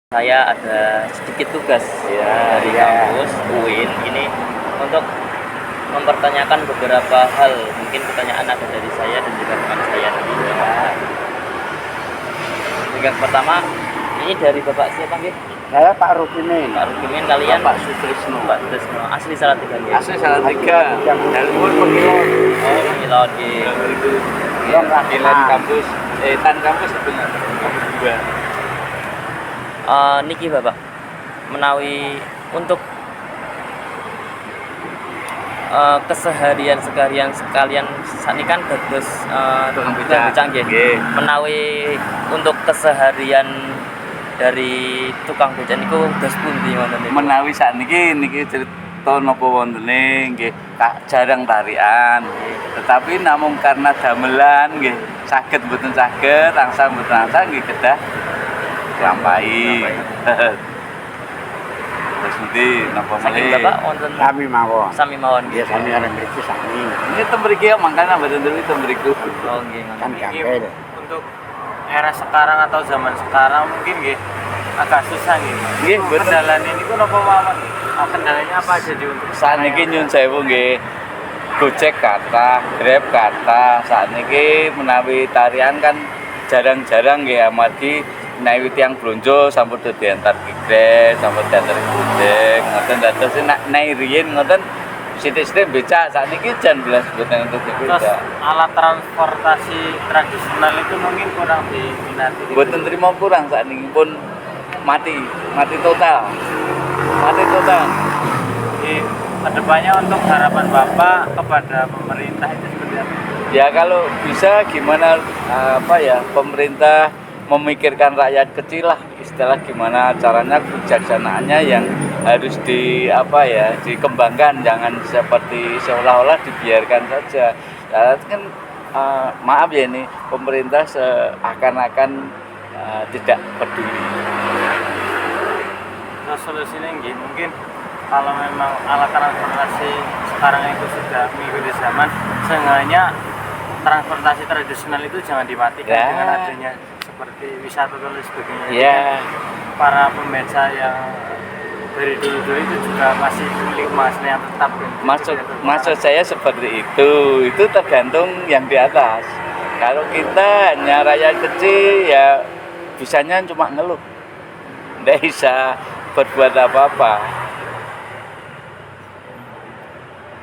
Saya ada sedikit tugas Ya, dari ya. kampus UIN ini untuk mempertanyakan beberapa hal. Mungkin pertanyaan ada dari saya dan juga teman saya tadi. Ya. Yang pertama, ini dari Bapak siapa nggih? Saya Pak Rukimin. Pak Rukimin, kalian Pak Sutrisno. Pak Tresno. Asli Salatiga nggih. Asli Salatiga. Dalur Pengilon. Oh, Milon nggih. Itu Iya, Dilan kampus, Tan kampus itu kampus 2. Niki Bapak menawi untuk keseharian sekalian sakniki kan dados Tukang becak becak. nggih. Nggih. Menawi untuk keseharian dari tukang becak niku dos pundi ngoten niku? Menawi sakniki niki cerita napa wontene nggih jarang tarian. Tetapi namung karena damelan nggih saged mboten saged, angsal mboten angsal nggih kedah lampahi. Terus nanti napa Saking malih? Bapak wonten Sami mawon. sami mawon Ya nggih. sami arep mriki sami. Ini tembriki ya mangkana mboten dulu tembriku. Oh nggih ngoten. Kan Ini gampil. untuk era sekarang atau zaman sekarang mungkin nggih agak susah nggih. Nggih, betul. Kendalane niku napa mawon? Kendalanya apa aja di untuk Sakniki nyun sewu nggih. Gojek kata, Grab kata, sakniki menawi tarian kan jarang-jarang nggih amargi menawi tiyang blonjo sampun diantar ki Grab, sampun diantar Gojek, ngoten dados nek riyen ngoten sithik-sithik becak sakniki jan belas mboten untuk terus becak. alat transportasi tradisional itu mungkin kurang diminati. Mboten trima kurang sakniki pun mati total. Mati total. Jadi, kedepannya untuk harapan Bapak kepada pemerintah itu seperti apa? Ya kalau bisa gimana pemerintah memikirkan rakyat kecil lah, istilah gimana caranya kebijaksanaannya yang harus dikembangkan, jangan seperti seolah-olah dibiarkan saja. Kan maaf ya ini pemerintah seakan-akan tidak peduli. Terus solusinya nggih mungkin kalau memang alat transportasi sekarang itu sudah mengikuti zaman, seenggaknya transportasi tradisional itu jangan dimatikan Ya. dengan adanya seperti wisata dan lain sebagainya. Ya. Para pembeca yang dari dulu itu juga masih memiliki emasnya yang tetap. Maksud saya seperti itu tergantung yang di atas. Kalau kita hanya rakyat kecil ya bisanya cuma ngeluh, nggak bisa berbuat apa-apa.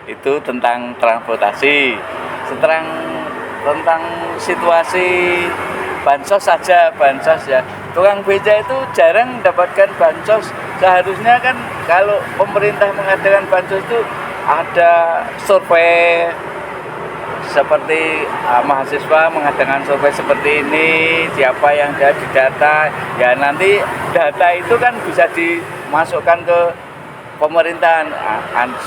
Itu tentang transportasi. Tentang situasi bansos saja, bansos ya. Tukang beca itu jarang mendapatkan bansos. Seharusnya kan kalau pemerintah mengadakan bansos itu ada survei seperti mahasiswa mengadakan survei seperti ini, siapa yang ada di data. Ya nanti data itu kan bisa dimasukkan ke pemerintahan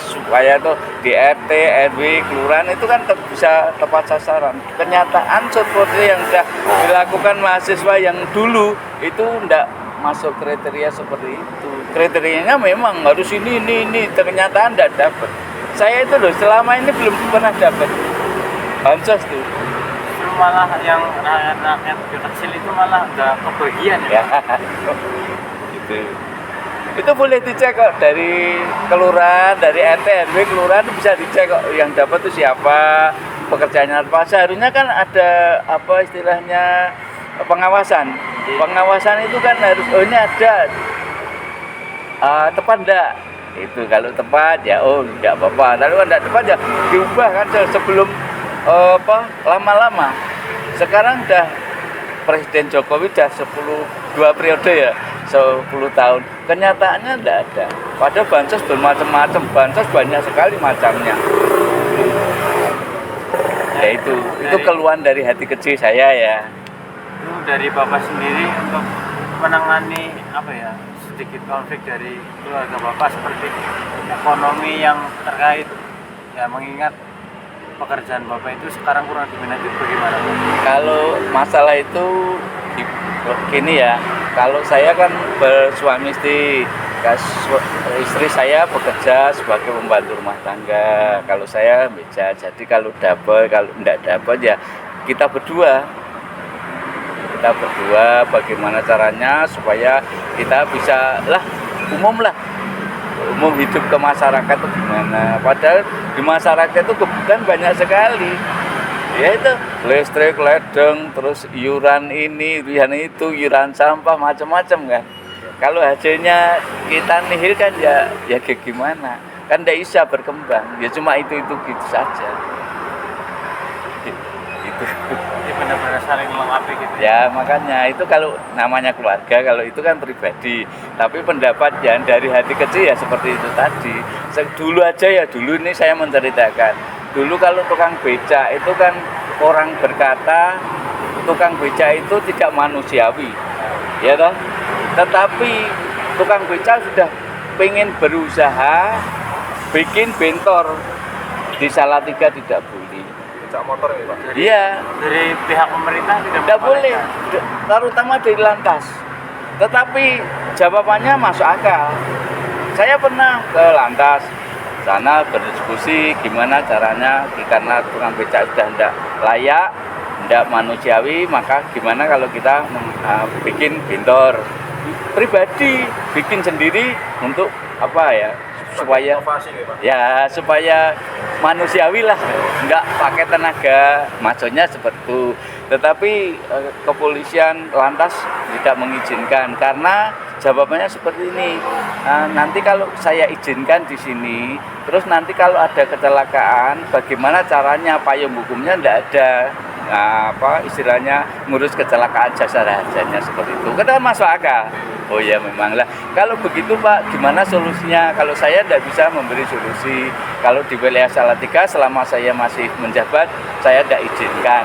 supaya tuh di RT, RW, kelurahan itu kan bisa tepat sasaran. Kenyataan seperti yang sudah dilakukan mahasiswa yang dulu itu tidak masuk kriteria seperti itu. Kriterianya memang harus ini, ternyata tidak dapat. Saya itu loh selama ini belum pernah dapat bansos tuh. Justru malah yang rakyat kecil itu malah nggak kebagian ya. Itu boleh dicek kok dari kelurahan, dari RT, RW, kelurahan bisa dicek kok yang dapat itu siapa, pekerjaannya apa. Seharusnya kan ada istilahnya pengawasan. Pengawasan itu kan harus ini ada tepat enggak? Itu kalau tepat ya enggak apa-apa. Kalau enggak tepat ya diubah kan sebelum lama-lama. Sekarang udah Presiden Jokowi udah 2 periode ya, 10 tahun. Kenyataannya enggak ada. Padahal bansos bermacam-macam, bansos banyak sekali macamnya. Ya itu keluhan dari hati kecil saya ya. Itu dari Bapak sendiri untuk menangani sedikit konflik dari keluarga Bapak seperti ekonomi yang terkait ya, mengingat pekerjaan Bapak itu sekarang kurang diminati, bagaimana Pak? Kalau masalah itu gini ya, kalau saya kan bersuami istri saya bekerja sebagai pembantu rumah tangga. Kalau saya beca, jadi kalau enggak dapat ya kita berdua bagaimana caranya supaya kita bisa lah umum hidup ke masyarakat itu gimana. Padahal di masyarakat itu kebutuhan banyak sekali. Ya itu listrik, ledeng, terus iuran ini, iuran itu, iuran sampah, macam-macam kan. Kalau hasilnya kita nihilkan ya gimana? Kan tidak bisa berkembang. Ya cuma itu gitu saja. Itu. Jadi benar-benar saling melengkapi gitu. Ya makanya itu kalau namanya keluarga, kalau itu kan pribadi. Tapi pendapat yang dari hati kecil ya seperti itu tadi. Dulu aja ya, dulu ini saya menceritakan. Dulu kalau tukang beca itu kan orang berkata tukang beca itu tidak manusiawi, ya toh. Tetapi tukang beca sudah pengen berusaha bikin bentor di Salatiga tidak boleh. Becak motor ya Pak? Iya. Dari pihak pemerintah Tidak boleh, terutama di lantas. Tetapi jawabannya masuk akal. Saya pernah ke lantas, sana berdiskusi gimana caranya karena tukang becak sudah tidak layak, tidak manusiawi, maka gimana kalau kita bikin bentor pribadi, bikin sendiri untuk apa ya, supaya Inovasi ya Pak? ya supaya manusiawi lah, nggak pakai tenaga, maksudnya seperti itu. Tetapi kepolisian lantas tidak mengizinkan karena jawabannya seperti ini. Nanti kalau saya izinkan di sini, terus nanti kalau ada kecelakaan, bagaimana caranya? Payung hukumnya tidak ada. Nah, apa istilahnya ngurus kecelakaan jasa rajanya seperti itu. Kita masuk akal. Oh ya memang lah. Kalau begitu Pak, gimana solusinya? Kalau saya tidak bisa memberi solusi. Kalau di wilayah Salatiga selama saya masih menjabat, saya tidak izinkan.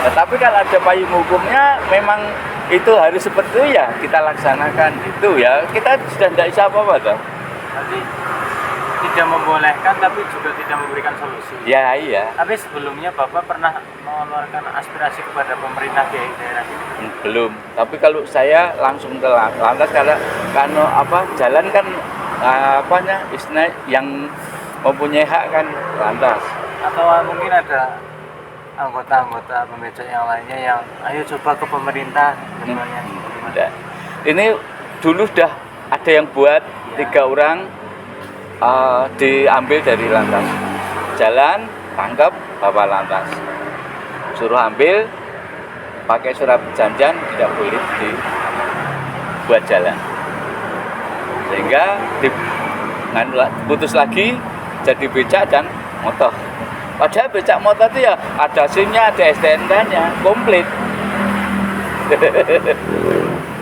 Tetapi kalau ada payung hukumnya, memang itu harus seperti itu ya kita laksanakan gitu ya. Kita sudah tidak bisa apa-apa toh. Berarti tidak membolehkan tapi juga tidak memberikan solusi. Ya iya. Tapi sebelumnya Bapak pernah mengeluarkan aspirasi kepada pemerintah di daerah ini? Belum. Tapi kalau saya langsung ke lantas karena apa jalan kan apanya istilah yang mempunyai hak kan lantas. Atau mungkin ada anggota-anggota pembeca yang lainnya yang ayo coba ke pemerintah sebenarnya. Tidak. Ini dulu sudah ada yang buat 3 orang diambil dari lantas. Jalan, tangkap, bawa lantas. Suruh ambil, pakai surat perjanjian, tidak boleh dibuat jalan. Sehingga putus lagi jadi becak dan motor. Padahal becak motor itu ya ada SIM-nya, ada STNK-nya, komplit.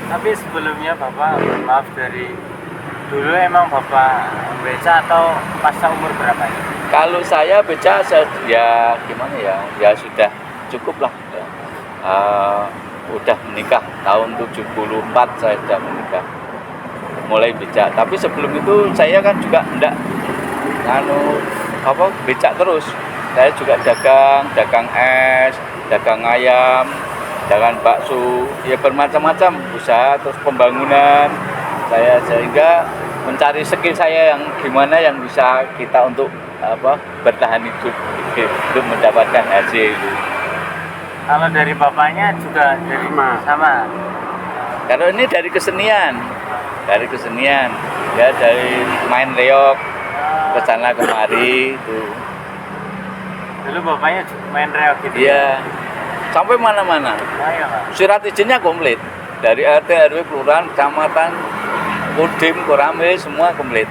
Tapi sebelumnya Bapak, maaf dari dulu emang Bapak beca atau pasca umur berapa ini? Kalau saya becak ya gimana ya, ya sudah cukup lah. Udah menikah tahun 74 saya sudah menikah, mulai becak. Tapi sebelum itu saya kan juga enggak becak terus. Saya juga dagang es, dagang ayam, dagang bakso, ya bermacam-macam usaha, terus pembangunan. Saya sehingga mencari skill saya yang gimana yang bisa kita untuk bertahan hidup, untuk mendapatkan hasil. Kalau dari bapaknya juga dari sama. Kalau ini dari kesenian, ya dari main reog ke sana kemari itu. Dulu bapaknya main reog gitu. Iya, sampai mana-mana. Oh, iya, Pak. Surat izinnya komplit dari RT, RW, kelurahan, kecamatan, Kodim, Korame, semua komplit.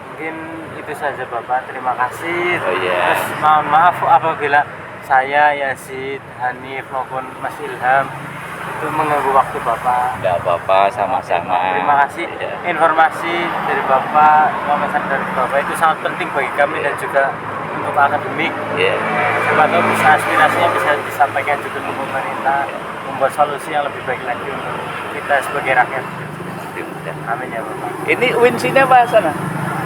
Mungkin itu saja Bapak, terima kasih. Oh, iya. Terus mohon maaf apabila saya, Yazid, Hanif maupun Mas Ilham itu mengganggu waktu Bapak. Enggak apa-apa, sama-sama. Terima kasih. Iya. Informasi dari Bapak, wawasan dari Bapak itu sangat penting bagi kami dan juga untuk akademik. Iya. Siapa tahu bisa aspirasinya bisa disampaikan juga ke pemerintah, membuat solusi yang lebih baik lagi untuk kita sebagai rakyat. Amin ya Bapak. Ini Win sini apa sana?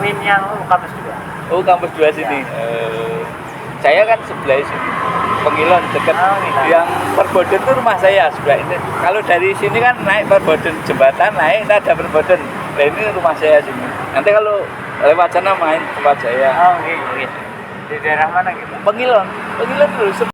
Win yang kampus juga. Oh, kampus 2 sini. Saya kan sebelah sini. Pengilon dekat yang Perboden itu rumah saya sebelah ini. Kalau dari sini kan naik Perboden, jembatan naik, ada Perboden. Nah ini rumah saya sini. Nanti kalau lewat sana main tempat saya. Oh, oke. Di daerah mana gitu? Pengilon dulu.